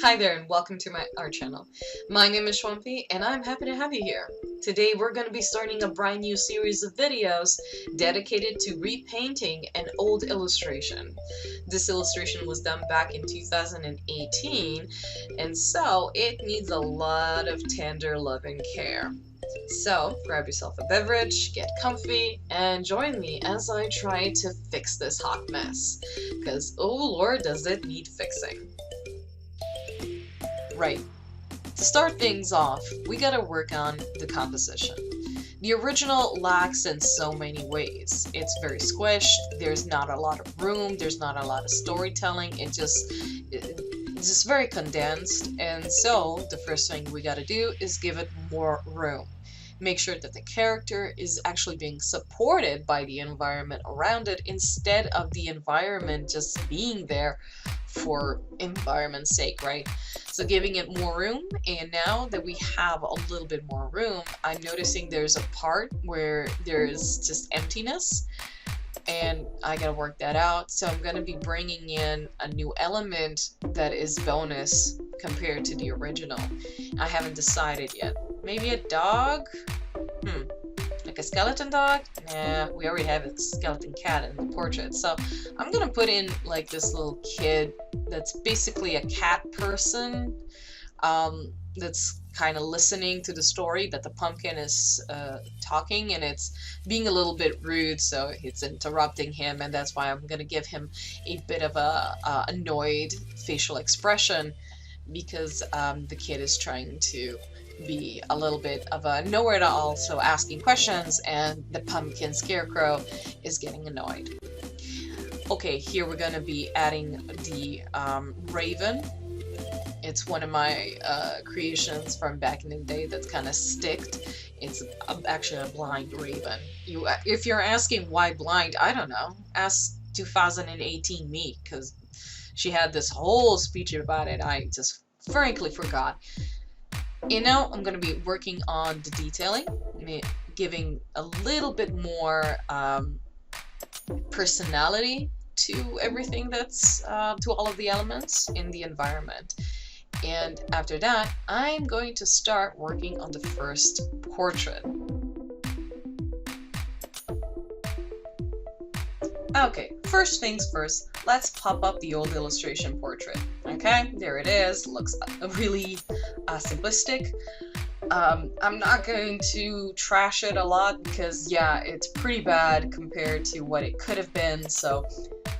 Hi there and welcome to my art channel. My name is Shwampy and I'm happy to have you here. Today we're going to be starting a brand new series of videos dedicated to repainting an old illustration. This illustration was done back in 2018 and so it needs a lot of tender love and care. So grab yourself a beverage, get comfy, and join me as I try to fix this hot mess. Because oh lord does it need fixing. Right. To start things off, we gotta work on the composition. The original lacks in so many ways. It's very squished, there's not a lot of room, there's not a lot of storytelling, it's just very condensed, and so the first thing we gotta do is give it more room. Make sure that the character is actually being supported by the environment around it instead of the environment just being there for environment's sake, right? So giving it more room, and now that we have a little bit more room, I'm noticing there's a part where there's just emptiness, and I gotta work that out. So I'm gonna be bringing in a new element that is bonus compared to the original. I haven't decided yet. Maybe a dog? Like a skeleton dog? Nah, we already have a skeleton cat in the portrait. So I'm gonna put in like this little kid that's basically a cat person, that's kind of listening to the story that the pumpkin is talking, and it's being a little bit rude, so it's interrupting him, and that's why I'm gonna give him a bit of a annoyed facial expression, because the kid is trying to be a little bit of a know-it-all, so asking questions, and the pumpkin scarecrow is getting annoyed. Okay, here we're gonna be adding the raven. It's one of my creations from back in the day that's kind of sticked. It's actually a blind raven. If you're asking why blind, I don't know. Ask 2018 me, because she had this whole speech about it. I just frankly forgot. And now I'm going to be working on the detailing, giving a little bit more personality to everything that's to all of the elements in the environment. And after that, I'm going to start working on the first portrait. Okay, first things first, let's pop up the old illustration portrait. Okay, there it is. Looks really simplistic. I'm not going to trash it a lot because, yeah, it's pretty bad compared to what it could have been. So,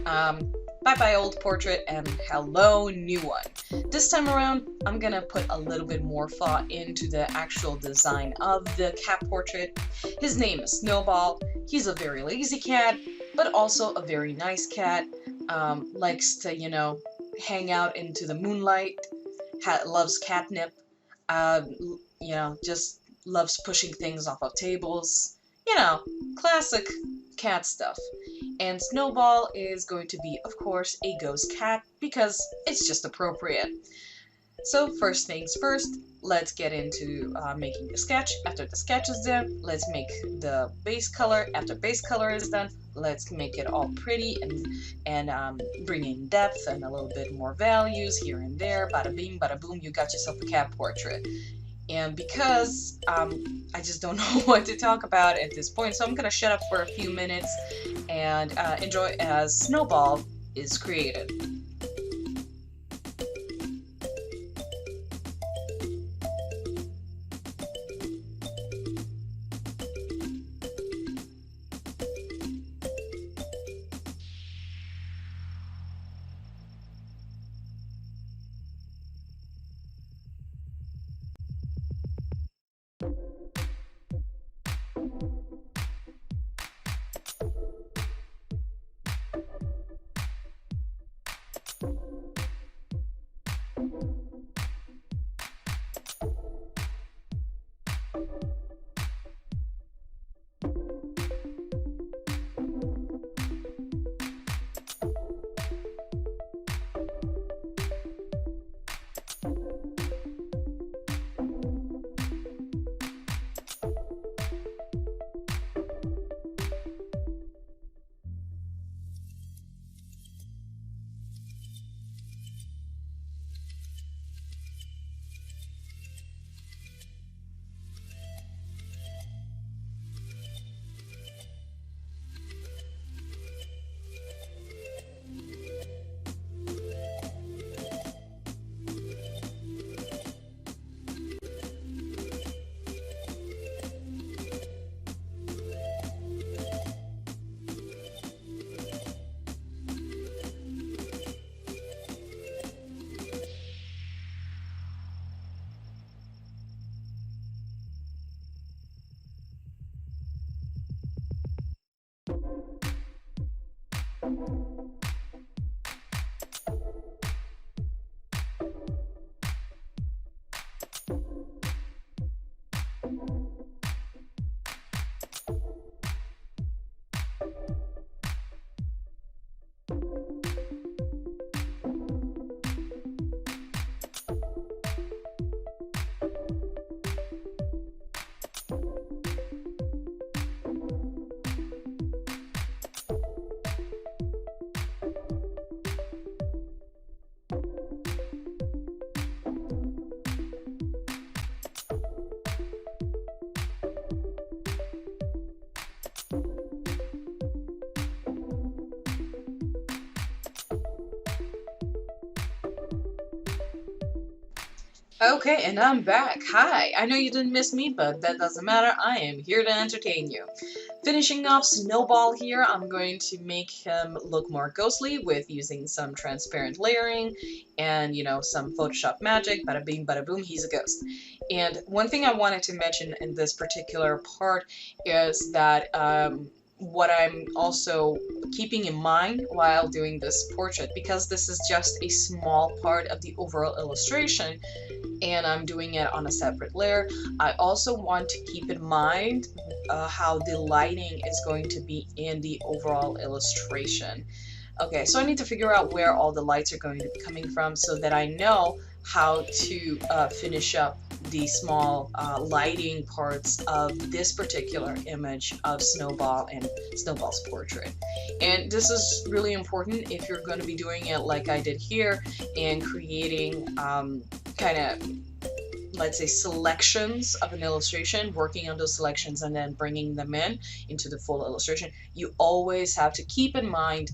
bye-bye old portrait and hello new one. This time around, I'm gonna put a little bit more thought into the actual design of the cat portrait. His name is Snowball. He's a very lazy cat, but also a very nice cat. Likes to, hang out into the moonlight. Loves catnip. Just loves pushing things off of tables. Classic cat stuff. And Snowball is going to be, of course, a ghost cat because it's just appropriate. So first things first, let's get into making the sketch. After the sketch is done, let's make the base color. After base color is done, let's make it all pretty and bring in depth and a little bit more values here and there. Bada bing, bada boom, you got yourself a cat portrait. And because I just don't know what to talk about at this point, so I'm going to shut up for a few minutes and enjoy as Snowball is created. Okay, and I'm back. Hi! I know you didn't miss me, but that doesn't matter. I am here to entertain you. Finishing off Snowball here, I'm going to make him look more ghostly with using some transparent layering and, you know, some Photoshop magic. Bada bing, bada boom, he's a ghost. And one thing I wanted to mention in this particular part is that what I'm also keeping in mind while doing this portrait, because this is just a small part of the overall illustration, and I'm doing it on a separate layer, I also want to keep in mind how the lighting is going to be in the overall illustration. Okay, so I need to figure out where all the lights are going to be coming from so that I know how to finish up the small lighting parts of this particular image of Snowball and Snowball's portrait. And this is really important if you're going to be doing it like I did here and creating kind of, let's say, selections of an illustration, working on those selections and then bringing them into the full illustration. You always have to keep in mind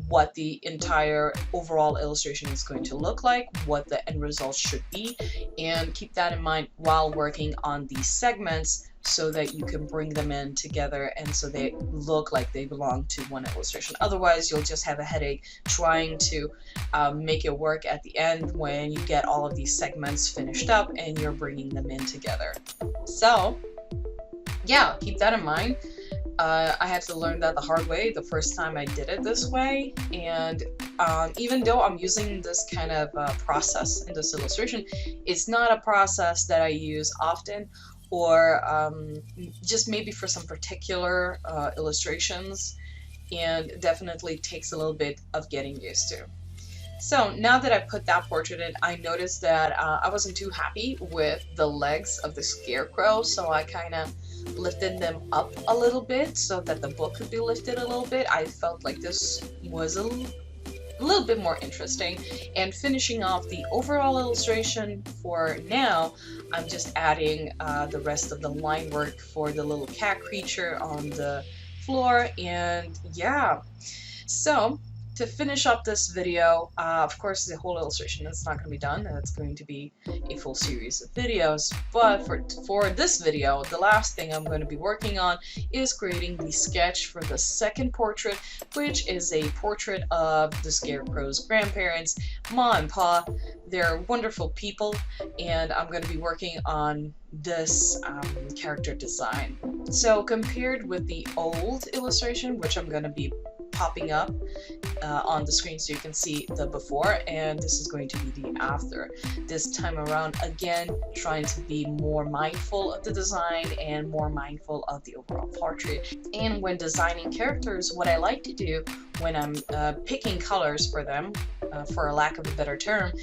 what the entire overall illustration is going to look like, what the end result should be, and keep that in mind while working on these segments so that you can bring them in together and so they look like they belong to one illustration. Otherwise, you'll just have a headache trying to make it work at the end when you get all of these segments finished up and you're bringing them in together. So yeah, keep that in mind. I had to learn that the hard way the first time I did it this way, and even though I'm using this kind of process in this illustration, it's not a process that I use often, or just maybe for some particular illustrations, and definitely takes a little bit of getting used to. So now that I put that portrait in, I noticed that I wasn't too happy with the legs of the scarecrow, so I kind of lifted them up a little bit so that the book could be lifted a little bit. I felt like this was a little bit more interesting. And finishing off the overall illustration for now, I'm just adding the rest of the line work for the little cat creature on the floor, and yeah. So to finish up this video, of course the whole illustration is not going to be done, and it's going to be a full series of videos, but for this video, the last thing I'm going to be working on is creating the sketch for the second portrait, which is a portrait of the Scarecrow's grandparents, Ma and Pa. They're wonderful people, and I'm going to be working on this character design. So compared with the old illustration, which I'm going to be popping up on the screen so you can see the before, and this is going to be the after. This time around, again, trying to be more mindful of the design and more mindful of the overall portrait. And when designing characters, what I like to do when I'm picking colors for them, for a lack of a better term,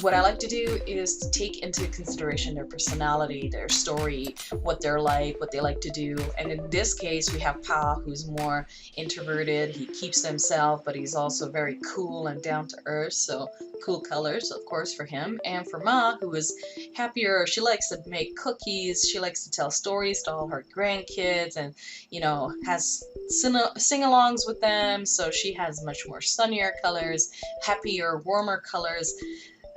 what I like to do is to take into consideration their personality, their story, what they're like, what they like to do. And in this case, we have Pa, who's more introverted. He keeps to himself, but he's also very cool and down to earth. So cool colors, of course, for him. And for Ma, who is happier, she likes to make cookies. She likes to tell stories to all her grandkids and, you know, has sing-alongs with them. So she has much more sunnier colors, happier, warmer colors.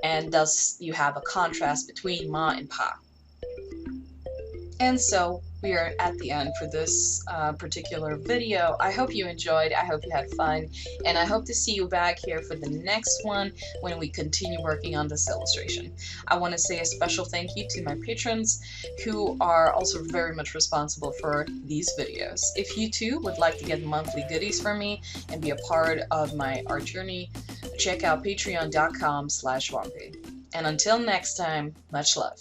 And thus you have a contrast between Ma and Pa. And so we are at the end for this particular video. I hope you enjoyed, I hope you had fun, and I hope to see you back here for the next one when we continue working on this illustration. I want to say a special thank you to my patrons who are also very much responsible for these videos. If you too would like to get monthly goodies from me and be a part of my art journey, check out patreon.com/Wampe. And until next time, much love.